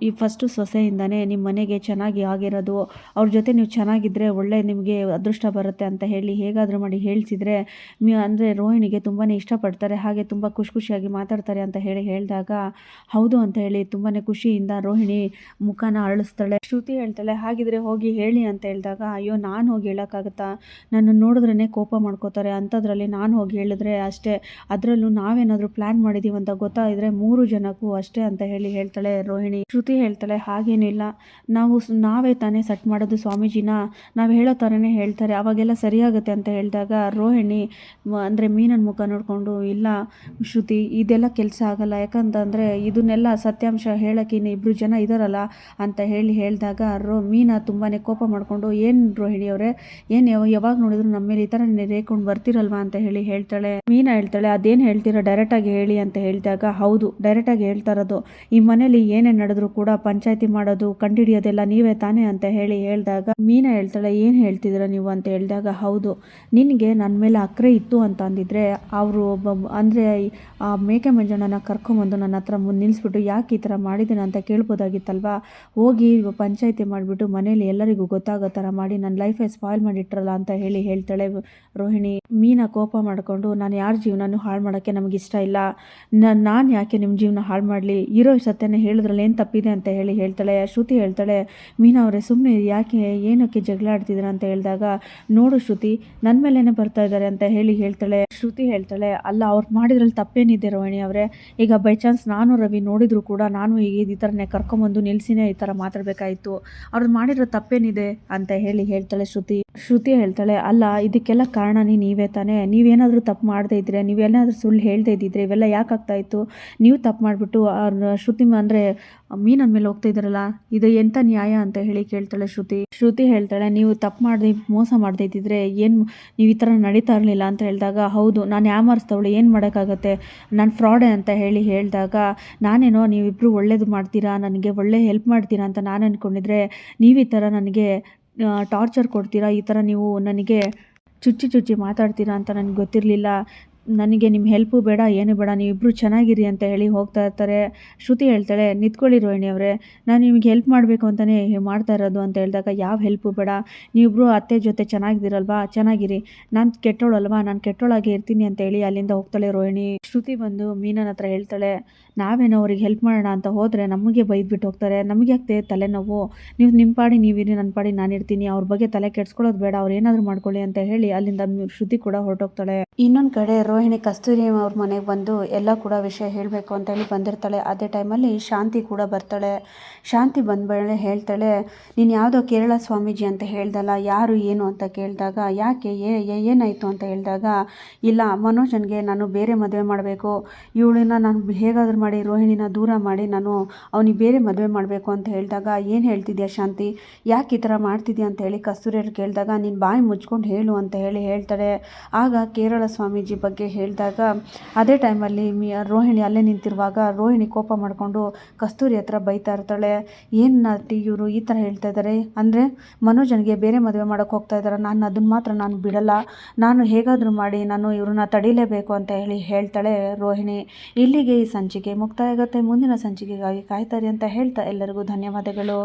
ಈ ಫಸ್ಟು ಸೊಸೆಯಿಂದನೇ ನಿಮ್ಮ ಮನೆಗೆ ಚೆನ್ನಾಗಿ ಆಗಿರೋದು, ಅವ್ರ ಜೊತೆ ನೀವು ಚೆನ್ನಾಗಿದ್ದರೆ ಒಳ್ಳೆ ನಿಮಗೆ ಅದೃಷ್ಟ ಬರುತ್ತೆ ಅಂತ ಹೇಗಾದರೂ ಮಾಡಿ ಹೇಳಿಸಿದ್ರೆ ಅಂದರೆ ರೋಹಿಣಿಗೆ ತುಂಬಾ ಇಷ್ಟಪಡ್ತಾರೆ, ಹಾಗೆ ತುಂಬ ಖುಷಿಯಾಗಿ ಮಾತಾಡ್ತಾರೆ ಅಂತ ಹೇಳಿದಾಗ, ಹೌದು ಅಂತ ಹೇಳಿ ತುಂಬಾ ಖುಷಿಯಿಂದ ರೋಹಿಣಿ ಮುಖನ ಅರಳಿಸ್ತಾಳೆ. ಶ್ರುತಿ ಹೇಳ್ತಾಳೆ, ಹಾಗಿದ್ರೆ ಹೋಗಿ ಹೇಳಿ ಅಂತ ಹೇಳಿದಾಗ, ಅಯ್ಯೋ ನಾನು ಹೋಗಿ ಹೇಳೋಕ್ಕಾಗತ್ತಾ, ನನ್ನ ನೋಡಿದ್ರೇ ಕೋಪ ಮಾಡ್ಕೋತಾರೆ, ಅಂಥದ್ರಲ್ಲಿ ನಾನು ಹೋಗಿ ಹೇಳಿದ್ರೆ ಅಷ್ಟೇ, ಅದರಲ್ಲೂ ನಾವೇನಾದರೂ ಪ್ಲ್ಯಾನ್ ಮಾಡಿದ್ದೀವಿ ಅಂತ ಗೊತ್ತಾಗಿದ್ರೆ 3 ಜನಕ್ಕೂ ಅಷ್ಟೇ ಅಂತ ಹೇಳ್ತಾಳೆ ರೋಹಿಣಿ. ಶ್ರುತಿ ಹೇಳ್ತಾಳೆ, ಹಾಗೇನಿಲ್ಲ, ನಾವೇ ತಾನೇ ಸೆಟ್ ಮಾಡೋದು ಸ್ವಾಮೀಜಿನ, ನಾವು ಹೇಳೋ ಥರನೇ ಹೇಳ್ತಾರೆ, ಅವಾಗೆಲ್ಲ ಸರಿಯಾಗುತ್ತೆ ಅಂತ ಹೇಳಿದಾಗ ರೋಹಿಣಿ ಅಂದರೆ ಮೀನನ ಮುಖ ನೋಡಿಕೊಂಡು, ಇಲ್ಲ ಶ್ರುತಿ ಇದೆಲ್ಲ ಕೆಲಸ ಆಗಲ್ಲ, ಯಾಕಂತಂದರೆ ಇದನ್ನೆಲ್ಲ ಸತ್ಯಾಂಶ ಹೇಳೋಕ್ಕೆ ಇನ್ನು 2 ಜನ ಇದ್ದಾರಲ್ಲ ಅಂತ ಹೇಳಿದಾಗ ಮೀನಾ ತುಂಬಾ ಕೋಪ ಮಾಡಿಕೊಂಡು, ಏನು ರೋಹಿಣಿ ಅವರೇ, ಏನು ಯಾವಾಗ ನೋಡಿದ್ರು ನಮ್ಮ ಮೇಲೆ ಈ ಥರ ರೇಕೊಂಡು ಬರ್ತಿರಲ್ವಾ ಅಂತ ಹೇಳ್ತಾಳೆ. ಮೀನಾ ಹೇಳ್ತಾಳೆ, ಅದೇನು ಹೇಳ್ತೀರಾ ಡೈರೆಕ್ಟಾಗಿ ಹೇಳಿ ಅಂತ ಹೇಳಿದಾಗ, ಹೌದು ಡೈರೆಕ್ಟಾಗಿ ಹೇಳ್ತಾ ಇರೋದು, ಈ ಮನೇಲಿ ಏನೇ ನಡೆದ್ರು ಕೂಡ ಪಂಚಾಯತಿ ಮಾಡೋದು ಕಂಡುಹಿಡಿಯೋದೆಲ್ಲ ನೀವೇ ತಾನೇ ಅಂತ ಹೇಳಿದಾಗ ಮೀನಾ ಹೇಳ್ತಾಳೆ, ಏನು ಹೇಳ್ತಿದ್ದೀರಾ ನೀವು ಅಂತ ಹೇಳಿದಾಗ, ಹೌದು ನಿನಗೆ ನನ್ನ ಮೇಲೆ ಅಕ್ರೆ ಇತ್ತು ಅಂತ ಅಂದಿದ್ರೆ ಅವರು ಅಂದರೆ ಆ ಮೇಕೆ ಮಂಜಣ್ಣನ ಕರ್ಕೊಂಬಂದು ನನ್ನ ಹತ್ರ ನಿಲ್ಲಿಸ್ಬಿಟ್ಟು ಯಾಕೆ ಈ ಥರ ಮಾಡಿದ್ದೀನಿ ಅಂತ ಕೇಳ್ಬೋದಾಗಿತ್ತಲ್ವಾ, ಹೋಗಿ ಪಂಚಾಯಿತಿ ಮಾಡಿಬಿಟ್ಟು ಮನೇಲಿ ಎಲ್ಲರಿಗೂ ಗೊತ್ತಾಗೋ ಥರ ಮಾಡಿ ನನ್ನ ಲೈಫೇ ಸ್ಪಾಯ್ಲ್ ಮಾಡಿಟ್ರಲ್ಲ ಅಂತ ಹೇಳ್ತಾಳೆ ರೋಹಿಣಿ. ಮೀನಾ ಕೋಪ ಮಾಡಿಕೊಂಡು, ನಾನು ಯಾರ ಜೀವನನೂ ಹಾಳು ಮಾಡೋಕ್ಕೆ ನಮಗಿಷ್ಟ ಇಲ್ಲ, ನಾನು ಯಾಕೆ ನಿಮ್ಮ ಜೀವನ ಹಾಳು ಮಾಡಲಿ, ಇರೋ ಸತ್ಯನೇ ಹೇಳಿದ್ರಲ್ಲಿ ಏನು ತಪ್ಪಿದೆ ಅಂತ ಹೇಳ್ತಾಳೆ. ಶ್ರುತಿ ಹೇಳ್ತಾಳೆ, ಮೀನಾ ಅವರೇ ಸುಮ್ಮನೆ ಯಾಕೆ ಏನಕ್ಕೆ ಜಗಳ ಆಡ್ತಿದ್ದೀರಾ ಅಂತ ಹೇಳಿದಾಗ, ನೋಡು ಶ್ರುತಿ ನನ್ನ ಮೇಲೇ ಬರ್ತಾ ಇದ್ದಾರೆ ಅಂತ ಹೇಳ್ತಾಳೆ. ಶ್ರುತಿ ಹೇಳ್ತಾಳೆ, ಅಲ್ಲ ಅವ್ರು ಮಾಡಿದ್ರಲ್ಲಿ ತಪ್ಪೇನಿದೆ ರೋಹಿಣಿ ಅವರೇ, ಈಗ ಬೈ ಚಾನ್ಸ್ ನಾನು ರವಿ ನೋಡಿದ್ರು ಕೂಡ ನಾನು ಈಗ ಈ ಥರನೇ ಕರ್ಕೊಂಬಂದು ನಿಲ್ಸಿನೇ ಈ ಥರ ಮಾತಾಡಬೇಕಾಯಿತು, ಅವ್ರು ಮಾಡಿರೋ ತಪ್ಪೇನಿದೆ ಅಂತ ಹೇಳ್ತಾಳೆ ಶ್ರುತಿ ಹೇಳ್ತಾಳೆ, ಅಲ್ಲ ಇದಕ್ಕೆಲ್ಲ ಕಾರಣ ನೀವೇ ತಾನೇ, ನೀವೇನಾದರೂ ತಪ್ಪು ಮಾಡದೇ ಇದ್ರೆ, ನೀವೇನಾದರೂ ಸುಳ್ಳು ಹೇಳ್ದೇ ಇದ್ದಿದ್ರೆ ಇವೆಲ್ಲ ಯಾಕೆ ಆಗ್ತಾಯಿತ್ತು, ನೀವು ತಪ್ಪು ಮಾಡಿಬಿಟ್ಟು ಶ್ರುತಿ ಅಂದರೆ ಮೀನನ ಮೇಲೆ ಹೋಗ್ತಾ ಇದ್ದಾರಲ್ಲ, ಇದು ಎಂಥ ನ್ಯಾಯ ಅಂತ ಕೇಳ್ತಾಳೆ ಶ್ರುತಿ ಹೇಳ್ತಾಳೆ, ನೀವು ತಪ್ಪು ಮಾಡಿ ಮೋಸ ಮಾಡದೇ ಇದ್ದಿದ್ರೆ ಏನು ನೀವು ಈ ಥರ ನಡೀತಾ ಇರಲಿಲ್ಲ ಅಂತ ಹೇಳಿದಾಗ, ಹೌದು ನಾನು ಯಾಮಾರಿಸ್ತವಳು ಏನು ಮಾಡೋಕ್ಕಾಗತ್ತೆ, ನಾನು ಫ್ರಾಡೆ ಅಂತ ಹೇಳಿದಾಗ, ನಾನೇನೋ ನೀವಿಬ್ಬರು ಒಳ್ಳೇದು ಮಾಡ್ತೀರಾ, ನನಗೆ ಒಳ್ಳೆ ಹೆಲ್ಪ್ ಮಾಡ್ತೀರಾ ಅಂತ ನಾನು ಅಂದ್ಕೊಂಡಿದ್ರೆ, ನೀವು ಈ ಥರ ನನಗೆ ಟಾರ್ಚರ್ ಕೊಡ್ತೀರಾ, ಈ ಥರ ನೀವು ನನಗೆ ಚುಚ್ಚಿ ಮಾತಾಡ್ತೀರಾ ಅಂತ ನನಗೆ ಗೊತ್ತಿರಲಿಲ್ಲ, ನನಗೆ ನಿಮ್ಮ ಹೆಲ್ಪು ಬೇಡ ಏನು ಬೇಡ, ನೀವಿಬ್ಬರು ಚೆನ್ನಾಗಿರಿ ಅಂತ ಹೋಗ್ತಾ ಇರ್ತಾರೆ. ಶ್ರುತಿ ಹೇಳ್ತಾಳೆ, ನಿಂತ್ಕೊಳ್ಳಿ ರೋಹಿಣಿ ಅವರೇ, ನಾನು ನಿಮಗೆ ಹೆಲ್ಪ್ ಮಾಡಬೇಕು ಅಂತಲೇ ಮಾಡ್ತಾ ಇರೋದು ಅಂತ ಹೇಳಿದಾಗ, ಯಾವ ಹೆಲ್ಪು ಬೇಡ, ನೀವಿಬ್ಬರು ಅತ್ತೆ ಜೊತೆ ಚೆನ್ನಾಗಿದ್ದೀರಲ್ವಾ, ಚೆನ್ನಾಗಿರಿ, ನಾನು ಕೆಟ್ಟೋಳಲ್ವಾ, ನಾನು ಕೆಟ್ಟೋಳಾಗೆ ಇರ್ತೀನಿ ಅಂತ ಅಲ್ಲಿಂದ ಹೋಗ್ತಾಳೆ ರೋಹಿಣಿ. ಶ್ರುತಿ ಬಂದು ಮೀನನ ಹತ್ರ ಹೇಳ್ತಾಳೆ, ನಾವೇನೋ ಅವ್ರಿಗೆ ಹೆಲ್ಪ್ ಮಾಡೋಣ ಅಂತ ಹೋದರೆ ನಮಗೆ ಬೈದ್ಬಿಟ್ಟು ಹೋಗ್ತಾರೆ, ನಮಗೆ ಯಾಕೆ ತಲೆನೋವು, ನೀವು ನಿಮ್ಮ ಪಾಡಿ ನೀವಿರಿ, ನನ್ನ ಪಾಡಿ ನಾನಿರ್ತೀನಿ, ಅವ್ರ ಬಗ್ಗೆ ತಲೆ ಕೆಡ್ಸ್ಕೊಳ್ಳೋದು ಬೇಡ, ಅವ್ರು ಏನಾದರೂ ಮಾಡ್ಕೊಳ್ಳಿ ಅಂತ ಅಲ್ಲಿಂದ ಶ್ರುತಿ ಕೂಡ ಹೊರಟೋಗ್ತಾಳೆ. ಇನ್ನೊಂದು ಕಡೆ ರೋಹಿಣಿ ಕಸ್ತೂರಿ ಅವ್ರ ಮನೆಗೆ ಬಂದು ಎಲ್ಲ ಕೂಡ ವಿಷಯ ಹೇಳಬೇಕು ಅಂತ ಬಂದಿರ್ತಾಳೆ. ಅದೇ ಟೈಮಲ್ಲಿ ಶಾಂತಿ ಕೂಡ ಬರ್ತಾಳೆ. ಶಾಂತಿ ಬಂದ್ಮೇಲೆ ಹೇಳ್ತಾಳೆ, ನೀನು ಯಾವುದೋ ಕೇರಳ ಸ್ವಾಮೀಜಿ ಅಂತ ಹೇಳ್ದಲ್ಲ, ಯಾರು ಏನು ಅಂತ ಕೇಳಿದಾಗ, ಯಾಕೆ ಏನಾಯಿತು ಅಂತ ಹೇಳಿದಾಗ, ಇಲ್ಲ ಮನೋಜನ್ಗೆ ನಾನು ಬೇರೆ ಮದುವೆ ಮಾಡಬೇಕು, ಇವಳನ್ನ ನಾನು ಹೇಗಾದರೂ ಮಾಡಿ ರೋಹಿಣಿನ ದೂರ ಮಾಡಿ ನಾನು ಅವನಿಗೆ ಬೇರೆ ಮದುವೆ ಮಾಡಬೇಕು ಅಂತ ಹೇಳಿದಾಗ, ಏನು ಹೇಳ್ತಿದ್ಯಾ ಶಾಂತಿ, ಯಾಕೆ ಈ ಥರ ಮಾಡ್ತಿದ್ಯಾ ಅಂತ ಕಸ್ತೂರಿಯವ್ರು ಕೇಳಿದಾಗ, ನೀನು ಬಾಯಿ ಮುಚ್ಕೊಂಡು ಹೇಳು ಅಂತ ಹೇಳ್ತಾಳೆ. ಆಗ ಕೇರಳ ಸ್ವಾಮೀಜಿ ಬಗ್ಗೆ ಹೇಳಿದಾಗ, ಅದೇ ಟೈಮಲ್ಲಿ ರೋಹಿಣಿ ಅಲ್ಲೇ ನಿಂತಿರುವಾಗ ರೋಹಿಣಿ ಕೋಪ ಮಾಡಿಕೊಂಡು ಕಸ್ತೂರಿ ಹತ್ರ ಬೈತಾ ಇರ್ತಾಳೆ, ಏನು ಇವರು ಈ ಥರ ಹೇಳ್ತಾ ಇದ್ದಾರೆ, ಅಂದರೆ ಮನೋಜನಿಗೆ ಬೇರೆ ಮದುವೆ ಮಾಡೋಕ್ಕೆ ಹೋಗ್ತಾ ಇದ್ದಾರೆ, ನಾನು ಅದನ್ನು ಮಾತ್ರ ನಾನು ಬಿಡಲ್ಲ, ನಾನು ಹೇಗಾದರೂ ಮಾಡಿ ನಾನು ಇವ್ರನ್ನ ತಡಿಲೇಬೇಕು ಅಂತ ಹೇಳ್ತಾಳೆ ರೋಹಿಣಿ. ಇಲ್ಲಿಗೆ ಈ ಸಂಚಿಕೆ ಮುಕ್ತಾಯ ಆಗುತ್ತೆ. ಮುಂದಿನ ಸಂಚಿಕೆಗಾಗಿ ಕಾಯ್ತಾರೆ ಅಂತ ಹೇಳ್ತಾ ಎಲ್ಲರಿಗೂ ಧನ್ಯವಾದಗಳು.